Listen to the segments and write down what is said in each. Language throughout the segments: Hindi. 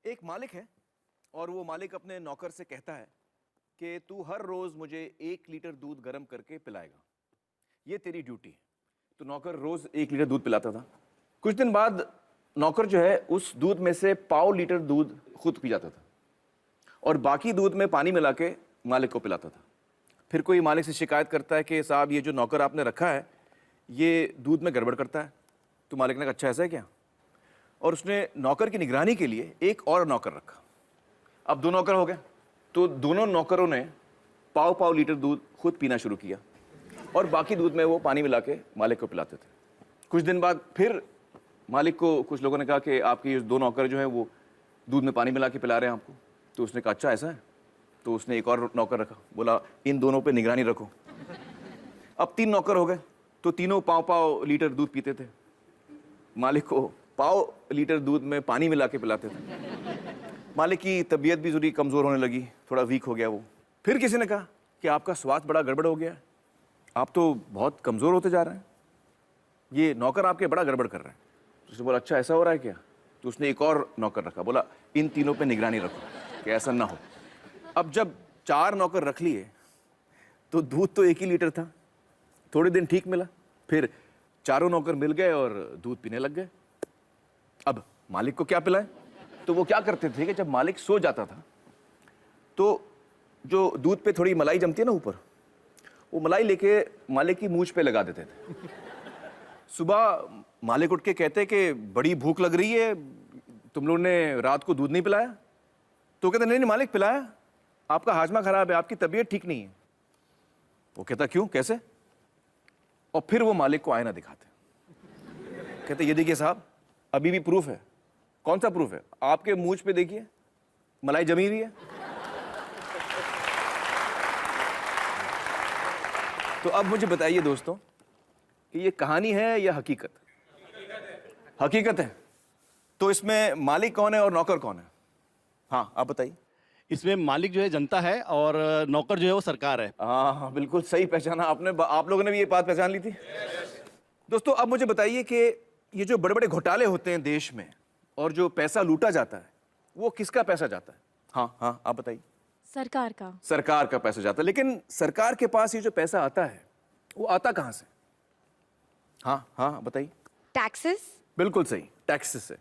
एक मालिक है और वो मालिक अपने नौकर से कहता है कि तू हर रोज मुझे 1 लीटर दूध गर्म करके पिलाएगा, ये तेरी ड्यूटी है। तो नौकर रोज 1 लीटर दूध पिलाता था। कुछ दिन बाद नौकर जो है उस दूध में से 1/4 लीटर दूध खुद पी जाता था और बाकी दूध में पानी मिला के मालिक को पिलाता था। फिर कोई मालिक से शिकायत करता है कि साहब ये जो नौकर आपने रखा है ये दूध में गड़बड़ करता है। तो मालिक ने कहा अच्छा ऐसा है क्या, और उसने नौकर की निगरानी के लिए एक और नौकर रखा। अब 2 नौकर हो गए, तो दोनों नौकरों ने 1/4 लीटर दूध खुद पीना शुरू किया और बाकी दूध में वो पानी मिला के मालिक को पिलाते थे। कुछ दिन बाद फिर मालिक को कुछ लोगों ने कहा कि आपके ये 2 नौकर जो हैं वो दूध में पानी मिला के पिला रहे हैं आपको। तो उसने कहा अच्छा ऐसा है। तो उसने एक और नौकर रखा, बोला इन दोनों पे निगरानी रखो। अब 3 नौकर हो गए, तो तीनों 1/4 लीटर दूध पीते थे, मालिक को 1/4 लीटर दूध में पानी मिला के पिलाते थे। मालिक की तबीयत भी थोड़ी कमज़ोर होने लगी, थोड़ा वीक हो गया वो। फिर किसी ने कहा कि आपका स्वास्थ्य बड़ा गड़बड़ हो गया है, आप तो बहुत कमज़ोर होते जा रहे हैं, ये नौकर आपके बड़ा गड़बड़ कर रहे हैं। तो उसने बोला अच्छा ऐसा हो रहा है क्या। तो उसने एक और नौकर रखा, बोला इन तीनों पे निगरानी रखो कि ऐसा ना हो। अब जब 4 नौकर रख लिए तो दूध तो 1 ही लीटर था। थोड़े दिन ठीक मिला, फिर चारों नौकर मिल गए और दूध पीने लग गए। अब मालिक को क्या पिलाएं। तो वो क्या करते थे कि जब मालिक सो जाता था तो जो दूध पे थोड़ी मलाई जमती है ना ऊपर, वो मलाई लेके मालिक की मूंछ पे लगा देते थे। सुबह मालिक उठ के कहते कि बड़ी भूख लग रही है, तुम लोगों ने रात को दूध नहीं पिलाया। तो कहते नहीं नहीं मालिक पिलाया, आपका हाजमा खराब है, आपकी तबीयत ठीक नहीं है। वो कहता क्यों कैसे। और फिर वो मालिक को आईना दिखाते, कहते ये देखिए साहब अभी भी प्रूफ है। कौन सा प्रूफ है, आपके मूंछ पे देखिए मलाई जमी हुई है। तो अब मुझे बताइए दोस्तों कि ये कहानी है या हकीकत। हकीकत है। तो इसमें मालिक कौन है और नौकर कौन है। हाँ आप बताइए। इसमें मालिक जो है जनता है और नौकर जो है वो सरकार है। हाँ बिल्कुल सही पहचाना आपने। आप लोगों ने भी ये बात पहचान ली थी। दोस्तों अब मुझे बताइए कि ये जो बड़े बड़े घोटाले होते हैं देश में और जो पैसा लूटा जाता है वो किसका पैसा जाता है। हाँ हाँ आप बताइए। सरकार का। सरकार का पैसा जाता है। लेकिन सरकार के पास ये जो पैसा आता है वो आता कहाँ से। हाँ हाँ बताइए। टैक्सेस। बिल्कुल सही, टैक्सेस से।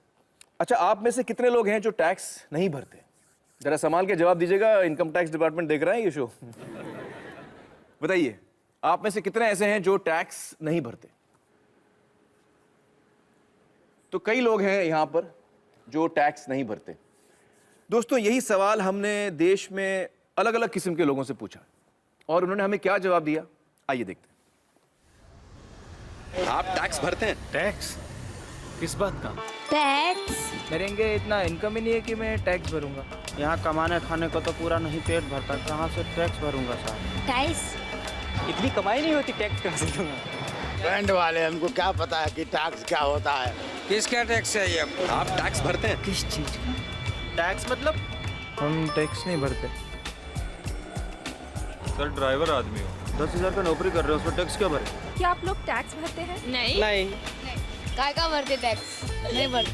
अच्छा आप में से कितने लोग हैं जो टैक्स नहीं भरते। जरा संभाल के जवाब दीजिएगा, इनकम टैक्स डिपार्टमेंट देख रहा है ये शो। बताइए आप में से कितने ऐसे हैं जो टैक्स नहीं भरते। तो कई लोग हैं यहां पर जो टैक्स नहीं भरते। दोस्तों यही सवाल हमने देश में अलग अलग किस्म के लोगों से पूछा और उन्होंने हमें क्या जवाब दिया, आइए देखते हैं। आप टैक्स भरते हैं? टैक्स किस बात का। टैक्स मेरे इतना इनकम ही नहीं है कि मैं टैक्स भरूंगा। यहाँ कमाने खाने को तो पूरा नहीं पेट भरता, कहाँ से टैक्स भरूंगा साहब। टैक्स इतनी कमाई नहीं होती, टैक्स कहाँ से दूंगा। बैंड वाले हमको क्या पता है कि टैक्स क्या होता है। किसका टैक्स चाहिए आपको? आप टैक्स भरते हैं? किस चीज का टैक्स मतलब। हम टैक्स नहीं भरते। सर ड्राइवर आदमी हो, 10,000 का नौकरी कर रहे हो, उसमें टैक्स क्यों भरे। क्या आप लोग टैक्स भरते हैं। नहीं काय का भरते टैक्स। नहीं भरते।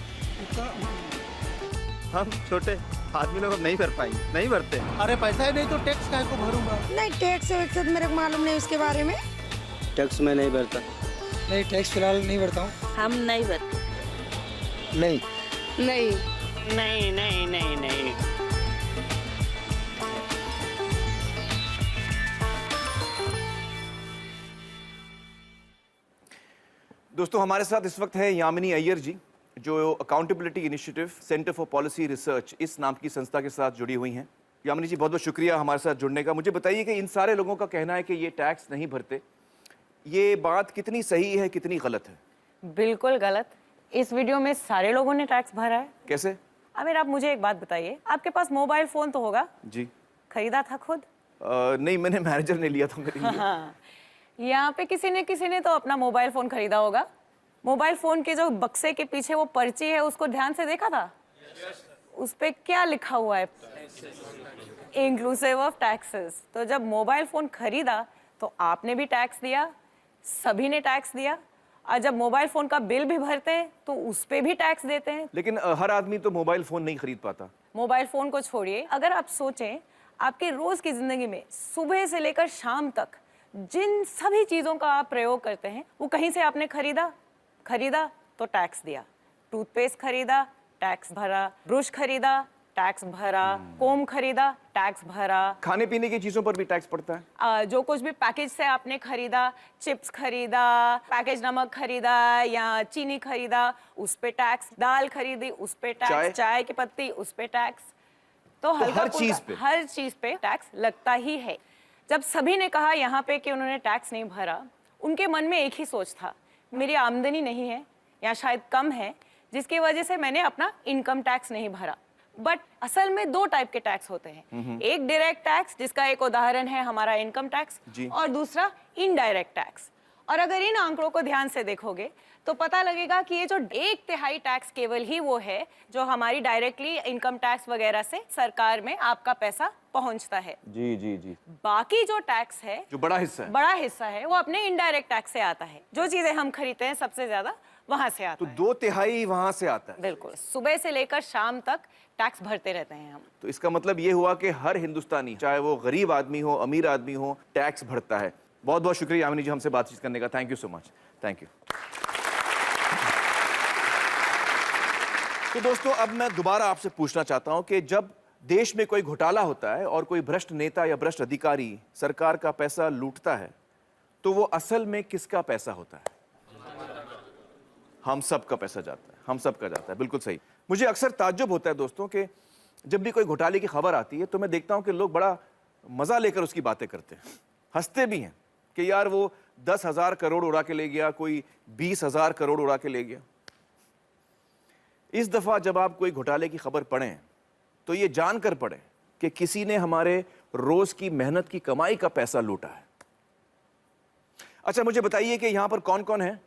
हम छोटे आदमी लोग नहीं भर पाएंगे, नहीं भरते। अरे पैसा ही नहीं तो टैक्स काहे को भरूंगा। नहीं टैक्स वैक्स मेरे को मालूम नहीं उसके बारे में। टैक्स मैं नहीं भरता। नहीं टैक्स फिलहाल नहीं भरता हूँ। हम नहीं भरते। नहीं नहीं नहीं नहीं नहीं नहीं। दोस्तों हमारे साथ इस वक्त है यामिनी अय्यर जी, जो accountability initiative centre for policy research इस नाम की संस्था के साथ जुड़ी हुई हैं। यामिनी जी बहुत बहुत शुक्रिया हमारे साथ जुड़ने का। मुझे बताइए कि इन सारे लोगों का कहना है कि ये टैक्स नहीं भरते, ये बात कितनी सही है कितनी गलत है। बिल्कुल गलत। इस वीडियो में सारे लोगों ने टैक्स भरा है। कैसे। आमिर आप मुझे एक बात बताइए, आपके पास मोबाइल फोन तो होगा। जी खरीदा था खुद। नहीं मैंने मैनेजर ने लिया था मेरे लिए। हाँ। यहाँ पे किसी ने तो अपना मोबाइल फोन खरीदा होगा। मोबाइल फोन के जो बक्से के पीछे वो पर्ची है उसको ध्यान से देखा था। उस पे क्या लिखा हुआ है, इंक्लूसिव ऑफ टैक्सेस। तो जब मोबाइल फोन खरीदा तो आपने भी टैक्स दिया, सभी ने टैक्स दिया। और जब मोबाइल फोन का बिल भी भरते हैं तो उस पे भी टैक्स देते हैं। लेकिन हर आदमी तो मोबाइल फोन नहीं खरीद पाता। मोबाइल फोन को छोड़िए, अगर आप सोचें आपके रोज की जिंदगी में सुबह से लेकर शाम तक जिन सभी चीजों का आप प्रयोग करते हैं वो कहीं से आपने खरीदा तो टैक्स दिया, टूथपेस्ट खरीदा टैक्स भरा, ब्रश खरीदा टैक्स भरा, कोम खरीदा टैक्स भरा, खाने पीने की चीजों पर भी टैक्स पड़ता है। जो कुछ भी पैकेज से आपने खरीदा, चिप्स खरीदा, पैकेज नमक खरीदा या चीनी खरीदा, उस पे टैक्स, दाल खरीदी उस पे टैक्स, चाय की पत्ती उस पे टैक्स। तो हर चीज पे टैक्स लगता ही है। जब सभी ने कहा यहाँ पे कि उन्होंने टैक्स नहीं भरा, उनके मन में एक ही सोच था, मेरी आमदनी नहीं है या शायद कम है, जिसकी वजह से मैंने अपना इनकम टैक्स नहीं भरा। बट असल में दो टाइप के टैक्स होते हैं, एक डायरेक्ट टैक्स जिसका एक उदाहरण है हमारा इनकम टैक्स, और दूसरा इनडायरेक्ट टैक्स। और अगर इन आंकड़ों को ध्यान से देखोगे तो पता लगेगा कि ये जो 1/3 टैक्स केवल ही वो है जो हमारी डायरेक्टली इनकम टैक्स वगैरह से सरकार में आपका पैसा पहुंचता है। जी जी जी। बाकी जो टैक्स है, जो बड़ा हिस्सा है वो अपने इनडायरेक्ट टैक्स से आता है। जो चीजें हम खरीदते हैं सबसे ज्यादा वहां से आता तो है। 2/3 वहां से आता है। बिल्कुल, सुबह से लेकर शाम तक टैक्स भरते रहते हैं हम। तो इसका मतलब ये हुआ कि हर हिंदुस्तानी, चाहे वो गरीब आदमी हो अमीर आदमी हो, टैक्स भरता है। बहुत बहुत शुक्रिया यामिनी जी हमसे बातचीत करने का। Thank you so much. Thank you. तो दोस्तों, अब मैं दोबारा आपसे पूछना चाहता हूं कि जब देश में कोई घोटाला होता है और कोई भ्रष्ट नेता या भ्रष्ट अधिकारी सरकार का पैसा लूटता है, तो वो असल में किसका पैसा होता है? हम सब का पैसा जाता है, हम सब का जाता है। बिल्कुल सही। मुझे अक्सर ताज्जुब होता है दोस्तों कि जब भी कोई घोटाले की खबर आती है तो मैं देखता हूं कि लोग बड़ा मजा लेकर उसकी बातें करते हैं, हंसते भी हैं कि यार वो 10,000 करोड़ उड़ा के ले गया, कोई 20,000 करोड़ उड़ा के ले गया। इस दफा जब आप कोई घोटाले की खबर पढ़ें तो ये जानकर पढ़ें कि किसी ने हमारे रोज की मेहनत की कमाई का पैसा लूटा है। अच्छा, मुझे बताइए कि यहां पर कौन कौन है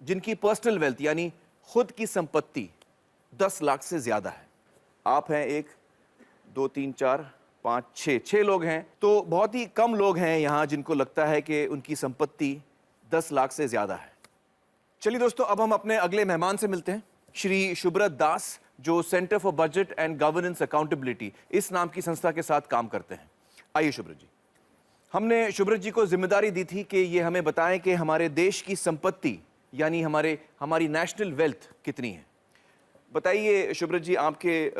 जिनकी पर्सनल वेल्थ यानी खुद की संपत्ति 10 लाख से ज्यादा है? आप हैं 1 2 3 4 5 6 लोग हैं। तो बहुत ही कम लोग हैं यहां जिनको लगता है कि उनकी संपत्ति 10 लाख से ज्यादा है। चलिए दोस्तों, अब हम अपने अगले मेहमान से मिलते हैं, श्री शुभ्रत दास, जो centre for budget and governance accountability इस नाम की संस्था के साथ काम करते हैं। आइए शुभ्रत जी। हमने शुभ्रत जी को जिम्मेदारी दी थी कि ये हमें बताएं कि हमारे देश की संपत्ति यानी हमारी नेशनल वेल्थ कितनी है। बताइए शुभ्रत जी, आपके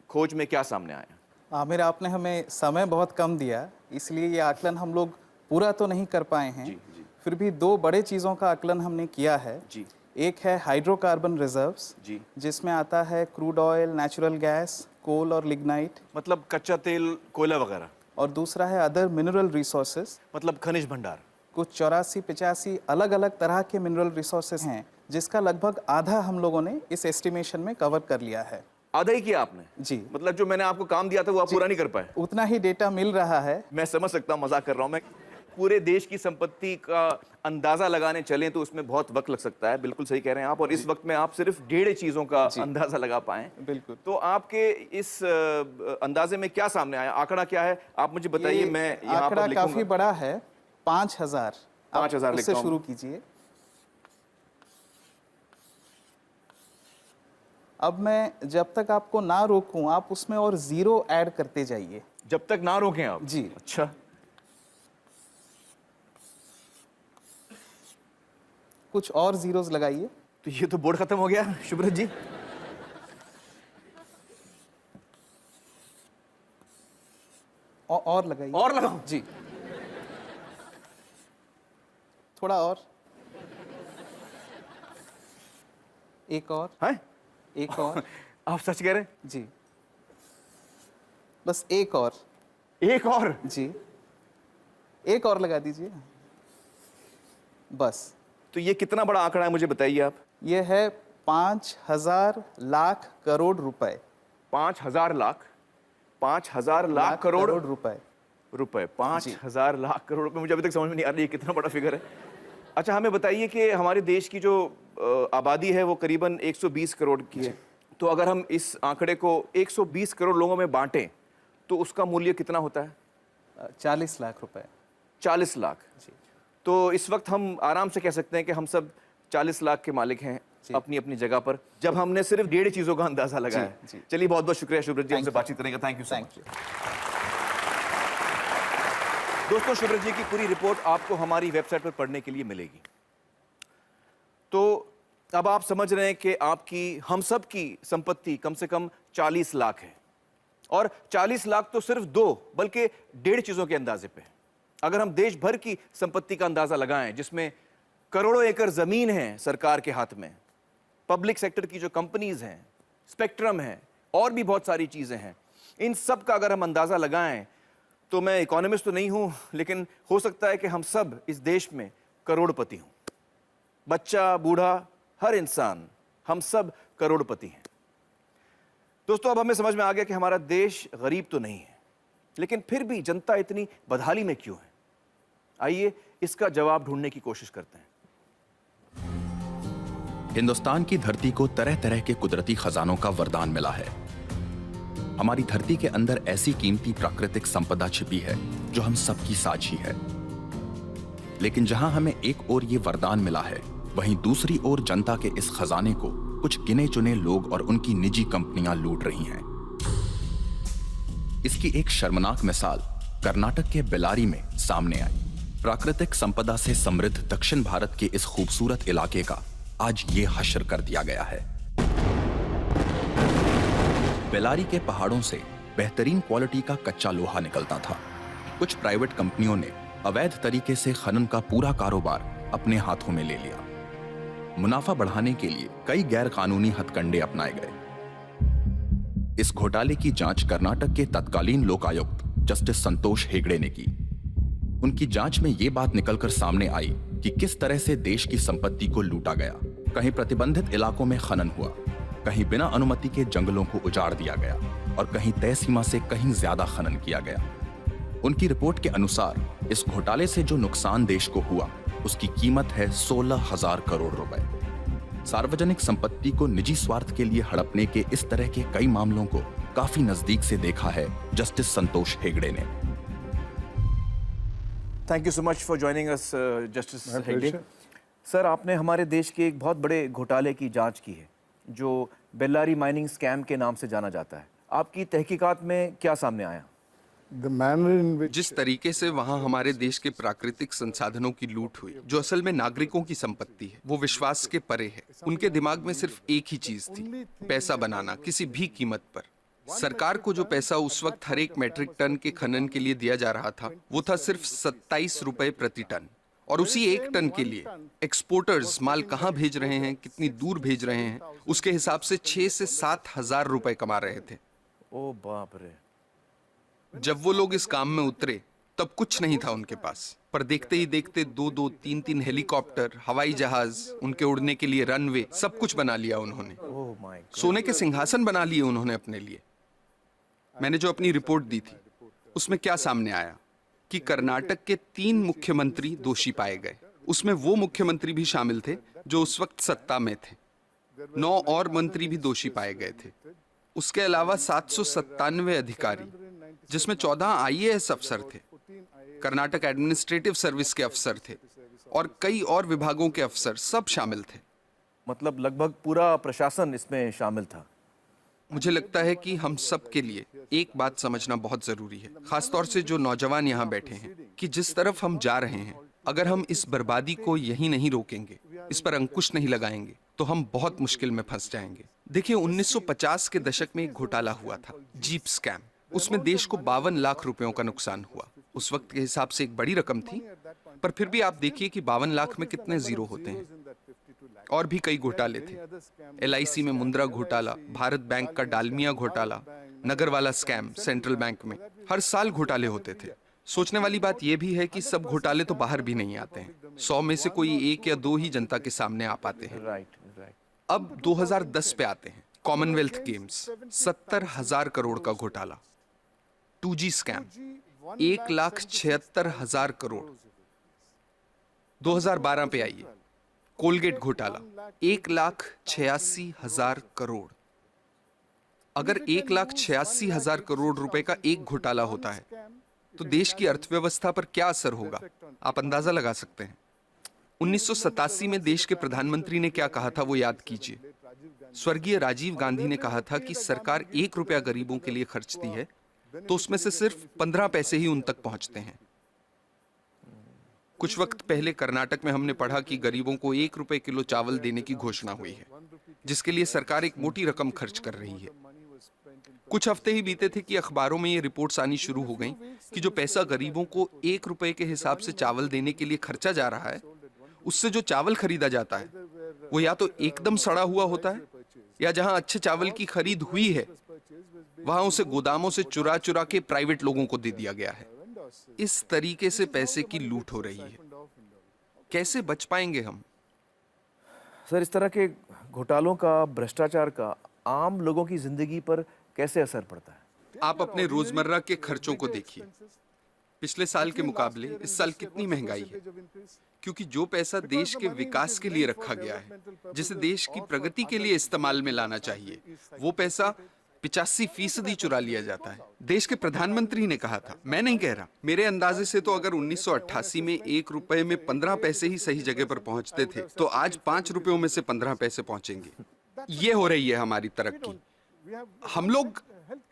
खोज में क्या सामने आया? आमिर, आपने हमें समय बहुत कम दिया, इसलिए ये आकलन हम लोग पूरा तो नहीं कर पाए हैं। जी। फिर भी 2 बड़े चीज़ों का आकलन हमने किया है। जी। एक है हाइड्रोकार्बन रिजर्व्स, जी, जिसमें आता है क्रूड ऑयल, नेचुरल गैस, कोल और लिग्नाइट, मतलब कच्चा तेल, कोयला वगैरह। और दूसरा है अदर मिनरल रिसोर्सेज, मतलब खनिज भंडार। कुछ 84-85 अलग अलग तरह के मिनरल रिसोर्सेज हैं, जिसका लगभग आधा हम लोगों ने इस एस्टिमेशन में कवर कर लिया है। आधा ही किया आपने? जी। मतलब जो मैंने आपको काम दिया था वो आप पूरा नहीं कर पाए? उतना ही डेटा मिल रहा है। मैं समझ सकता हूँ, मजाक कर रहा हूँ मैं। पूरे देश की संपत्ति का अंदाजा लगाने चलें तो उसमें बहुत वक्त लग सकता है। बिल्कुल सही कह रहे हैं आप। और इस वक्त में आप सिर्फ 1.5 चीजों का अंदाजा लगा पाए। बिल्कुल। तो आपके इस अंदाजे में क्या सामने आया? आंकड़ा क्या है आप मुझे बताइए। मैं यहाँ पर आंकड़ा लिखूंगा। काफी बड़ा है, 5,000। 5,000 उससे लिखता हूं। शुरू कीजिए। अब मैं जब तक आपको ना रोकूं, आप उसमें और 0 ऐड करते जाइए। जब तक ना रोकें आप? जी। अच्छा, कुछ और जीरोस लगाइए। तो ये तो बोर्ड खत्म हो गया शुभ्रत जी। और लगाइए। और लगाओ जी, थोड़ा और, एक और है? एक और। आप सच कह रहे हैं? जी, बस एक और। एक और? जी, एक और लगा दीजिए बस। तो ये कितना बड़ा आंकड़ा है मुझे बताइए आप। ये है 5,000 लाख करोड़ रुपए। 5,000 लाख? 5,000 लाख करोड़ रुपए। 5,000 लाख करोड़ रुपए। मुझे अभी तक समझ में नहीं आ रही है कितना बड़ा फिगर है। अच्छा, हमें बताइए कि हमारे देश की जो आबादी है वो करीबन 120 करोड़ की है। तो अगर हम इस आंकड़े को 120 करोड़ लोगों में बांटें तो उसका मूल्य कितना होता है? 40 लाख रुपए। 40 लाख। जी। तो इस वक्त हम आराम से कह सकते हैं कि हम सब 40 लाख के मालिक हैं अपनी अपनी जगह पर, जब हमने सिर्फ 1.5 चीजों का अंदाजा लगाया है। चलिए बहुत बहुत शुक्रिया शुभ्रत जी, हमसे बातचीत करने का। Thank you so much. दोस्तों, शुभ्रत जी की पूरी रिपोर्ट आपको हमारी वेबसाइट पर पढ़ने के लिए मिलेगी। तो अब आप समझ रहे हैं कि आपकी, हम सब की संपत्ति कम से कम 40 लाख है, और 40 लाख तो सिर्फ 2 बल्कि 1.5 चीजों के अंदाजे पे। अगर हम देश भर की संपत्ति का अंदाजा लगाएं, जिसमें करोड़ों एकड़ जमीन है सरकार के हाथ में, पब्लिक सेक्टर की जो कंपनीज हैं, स्पेक्ट्रम है, और भी बहुत सारी चीजें हैं, इन सब का अगर हम अंदाजा लगाएं, तो मैं इकोनॉमिस्ट तो नहीं हूं, लेकिन हो सकता है कि हम सब इस देश में करोड़पति हों। बच्चा, बूढ़ा, हर इंसान, हम सब करोड़पति हैं। दोस्तों, अब हमें समझ में आ गया कि हमारा देश गरीब तो नहीं है, लेकिन फिर भी जनता इतनी बदहाली में क्यों है? आइए इसका जवाब ढूंढने की कोशिश करते हैं। हिंदुस्तान की धरती को तरह तरह के कुदरती खजानों का वरदान मिला है। हमारी धरती के अंदर ऐसी कीमती प्राकृतिक संपदा छिपी है जो हम सबकी साझी है। लेकिन जहां हमें एक ओर ये वरदान मिला है, वहीं दूसरी ओर जनता के इस खजाने को कुछ गिने चुने लोग और उनकी निजी कंपनियां लूट रही हैं। इसकी एक शर्मनाक मिसाल कर्नाटक के बेल्लारी में सामने आई। प्राकृतिक संपदा से समृद्ध दक्षिण भारत के इस खूबसूरत इलाके का आज ये हश्र कर दिया गया है। बेल्लारी के पहाड़ों से बेहतरीन क्वालिटी का कच्चा लोहा निकलता था। कुछ प्राइवेट कंपनियों ने अवैध तरीके से खनन का पूरा कारोबार अपने हाथों में ले लिया। मुनाफा बढ़ाने के लिए कई गैर कानूनी हथकंडे अपनाए गए। इस घोटाले की जांच कर्नाटक के तत्कालीन लोकायुक्त जस्टिस संतोष हेगड़े ने की। उनकी जांच में यह बात निकलकर सामने आई कि किस तरह से देश की संपत्ति को लूटा गया। कहीं प्रतिबंधित इलाकों में खनन हुआ, कहीं बिना अनुमति के जंगलों को उजाड़ दिया गया, और कहीं तय सीमा से कहीं ज्यादा खनन किया गया। उनकी रिपोर्ट के अनुसार इस घोटाले से जो नुकसान देश को हुआ, उसकी कीमत है 16,000 करोड़ रुपए। सार्वजनिक संपत्ति को निजी स्वार्थ के लिए हड़पने के इस तरह के कई मामलों को काफी नजदीक से देखा है जस्टिस संतोष हेगड़े ने। Thank you so much for joining us justice Hegde. Sir, आपने हमारे देश के एक बहुत बड़े घोटाले की जांच की है, जो बेल्लारी माइनिंग स्कैम के नाम से जाना जाता है। आपकी तहकीकात में क्या सामने आया? जिस तरीके से वहाँ हमारे देश के प्राकृतिक संसाधनों की लूट हुई, जो असल में नागरिकों की संपत्ति है, वो विश्वास के परे है। उनके दिमाग में सिर्फ एक ही चीज थी, पैसा बनाना किसी भी कीमत पर। सरकार को जो पैसा उस वक्त हर एक मैट्रिक टन के खनन के लिए दिया जा रहा था, वो था सिर्फ 27 रुपए प्रति टन। और उसी एक टन के लिए एक्सपोर्टर्स माल कहाँ भेज रहे हैं, कितनी दूर भेज रहे हैं, उसके हिसाब से 6 से 7 हजार रुपए कमा रहे थे। ओ बाप रे। जब वो लोग इस काम में उतरे, तब कुछ नहीं था उनके पास, पर देखते ही देखते 2-2, 3-3 हेलीकॉप्टर, हवाई जहाज, उनके उड़ने के लिए रनवे, सब कुछ बना लिया उन्होंने। सोने के सिंहासन बना लिए उन्होंने अपने लिए। मैंने जो अपनी रिपोर्ट दी थी, उसमें क्या सामने आया कि कर्नाटक के 3 मुख्यमंत्री दोषी पाए गए। उसमें वो मुख्यमंत्री भी शामिल थे जो उस वक्त सत्ता में थे। 9 और मंत्री भी दोषी पाए गए थे। उसके अलावा 797 अधिकारी, जिसमें 14 IAS अफसर थे, कर्नाटक एडमिनिस्ट्रेटिव सर्विस के अफसर थे, और कई और विभागों के अफसर, सब शामिल थे। मतलब लगभग पूरा प्रशासन इसमें शामिल था। मुझे लगता है कि हम सब के लिए एक बात समझना बहुत जरूरी है, खासतौर से जो नौजवान यहाँ बैठे हैं, कि जिस तरफ हम जा रहे हैं, अगर हम इस बर्बादी को यहीं नहीं रोकेंगे, इस पर अंकुश नहीं लगाएंगे, तो हम बहुत मुश्किल में फंस जाएंगे। देखिए, 1950 के दशक में एक घोटाला हुआ था, जीप स्कैम। उसमें देश को 52 लाख रुपयों का नुकसान हुआ। उस वक्त के हिसाब से एक बड़ी रकम थी, पर फिर भी आप देखिए कि 52 लाख में कितने जीरो होते हैं। और भी कई घोटाले थे, LIC में मुंद्रा घोटाला, भारत बैंक का डालमिया घोटाला, नगर वाला स्कैम सेंट्रल बैंक में। हर साल घोटाले होते थे। सोचने वाली बात यह भी है कि सब घोटाले तो बाहर भी नहीं आते हैं। 100 में से कोई 1 या 2 ही जनता के सामने आ पाते हैं। अब 2010 पे आते हैं। कॉमनवेल्थ गेम्स, 70,000 करोड़ का घोटाला। 2G scam, 1,76,000 crore. 2012 पे आइए, कोलगेट घोटाला, 1,86,000 करोड़। अगर 1,86,000 करोड़ रुपए का एक घोटाला होता है, तो देश की अर्थव्यवस्था पर क्या असर होगा, आप अंदाजा लगा सकते हैं। 1987 में देश के प्रधानमंत्री ने क्या कहा था वो याद कीजिए। स्वर्गीय राजीव गांधी ने कहा था कि सरकार 1 रुपया गरीबों के लिए खर्चती है तो उसमें से सिर्फ 15 पैसे ही उन तक पहुंचते हैं। कुछ वक्त पहले कर्नाटक में हमने पढ़ा कि गरीबों को 1 रुपए किलो चावल देने की घोषणा हुई है, जिसके लिए सरकार एक मोटी रकम खर्च कर रही है। कुछ हफ्ते ही बीते थे कि अखबारों में ये रिपोर्ट्स आनी शुरू हो गईं कि जो पैसा गरीबों को 1 रुपए के हिसाब से चावल देने के लिए खर्चा जा रहा है, उससे जो चावल खरीदा जाता है वो या तो एकदम सड़ा हुआ होता है, या जहां अच्छे चावल की खरीद हुई है वहां उसे गोदामों से चुरा चुरा के प्राइवेट लोगों को दे दिया गया है। इस तरीके से पैसे की लूट हो रही है। कैसे बच पाएंगे हम? सर, इस तरह के घोटालों का, भ्रष्टाचार का आम लोगों की जिंदगी पर कैसे असर पड़ता है? आप अपने रोजमर्रा के खर्चों को देखिए। पिछले साल के मुकाबले इस साल कितनी महंगाई है, क्योंकि जो पैसा देश के विकास के लिए रखा गया है, जिसे देश की प्रगति के लिए इस्तेमाल में लाना चाहिए, वो पैसा 85% चुरा लिया जाता है। देश के प्रधानमंत्री ने कहा था, मैं नहीं कह रहा, मेरे अंदाजे से तो अगर 1988 में 1 रुपए में 15 पैसे ही सही जगह पर पहुंचते थे तो आज 5 रुपयों में से 15 पैसे पहुंचेंगे। ये हो रही है हमारी तरक्की। हम लोग,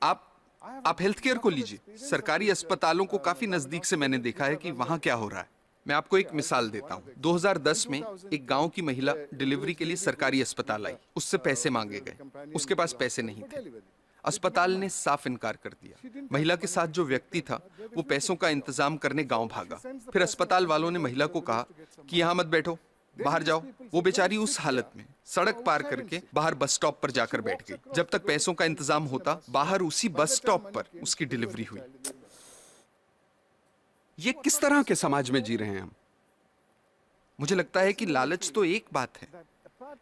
आप हेल्थ केयर को लीजिए। सरकारी अस्पतालों को काफी नजदीक से मैंने देखा है कि वहां क्या हो रहा है। मैं आपको एक मिसाल देता हूं। 2010 में एक गांव की महिला डिलीवरी के लिए सरकारी अस्पताल आई। उससे पैसे मांगे गए, उसके पास पैसे नहीं थे। अस्पताल ने साफ इनकार कर दिया। महिला के साथ जो व्यक्ति था वो पैसों का इंतजाम करने गांव भागा। फिर अस्पताल वालों ने महिला को कहा कि यहां मत बैठो, बाहर जाओ। वो बेचारी उस हालत में सड़क पार करके बाहर बस स्टॉप पर जाकर बैठ गई। जब तक पैसों का इंतजाम होता, बाहर उसी बस स्टॉप पर उसकी डिलीवरी हुई। ये किस तरह के समाज में जी रहे हैं हम? मुझे लगता है कि लालच तो एक बात है,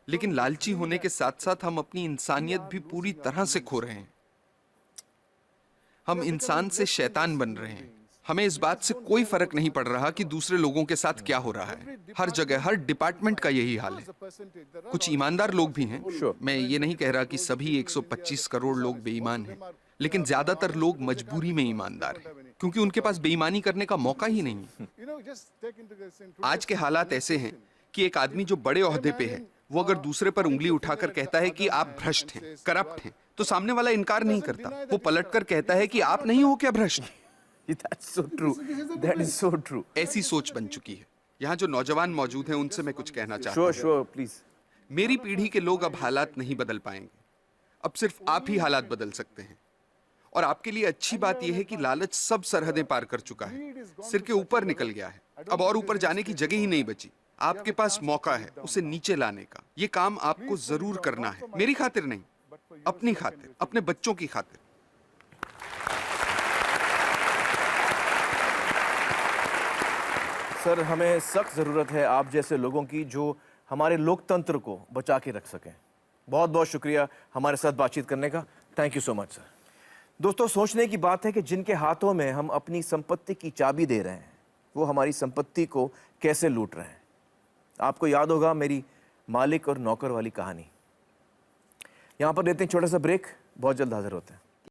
लेकिन लालची होने के साथ साथ हम अपनी इंसानियत भी पूरी तरह से खो रहे हैं। हम इंसान से शैतान बन रहे हैं। हमें इस बात से कोई फर्क नहीं पड़ रहा कि दूसरे लोगों के साथ क्या हो रहा है। हर जगह, हर डिपार्टमेंट का यही हाल है। कुछ ईमानदार लोग भी हैं। मैं ये नहीं कह रहा कि सभी 125 करोड़ लोग बेईमान हैं, लेकिन ज्यादातर लोग मजबूरी में ईमानदार हैं, क्योंकि उनके पास बेईमानी करने का मौका ही नहीं है। आज के हालात ऐसे हैं कि एक आदमी जो बड़े ओहदे पे है, वो अगर दूसरे पर उंगली उठाकर कहता है कि आप भ्रष्ट हैं, करप्ट हैं, तो सामने वाला इनकार नहीं करता। वो पलटकर कहता है कि आप नहीं हो क्या भ्रष्ट? That's so true. That is so true. ऐसी सोच बन चुकी है। यहाँ जो नौजवान मौजूद हैं उनसे मैं कुछ कहना चाहता हूँ। Sure, please. मेरी पीढ़ी के लोग अब हालात नहीं बदल पाएंगे। अब सिर्फ आप ही हालात बदल सकते हैं। और आपके लिए अच्छी बात यह है कि लालच सब सरहदें पार कर चुका है, सिर के ऊपर निकल गया है। अब और ऊपर जाने की जगह ही नहीं बची। आपके पास मौका है उसे नीचे लाने का। ये काम आपको जरूर करना है, मेरी खातिर नहीं, अपनी खातिर, अपने बच्चों की खातिर। सर, हमें सख्त ज़रूरत है आप जैसे लोगों की जो हमारे लोकतंत्र को बचा के रख सकें। बहुत बहुत शुक्रिया हमारे साथ बातचीत करने का। Thank you so much sir. दोस्तों, सोचने की बात है कि जिनके हाथों में हम अपनी संपत्ति की चाबी दे रहे हैं, वो हमारी संपत्ति को कैसे लूट रहे हैं। आपको याद होगा मेरी मालिक और नौकर वाली कहानी। यहाँ पर लेते हैं छोटा सा ब्रेक, बहुत जल्द हाजिर होते हैं।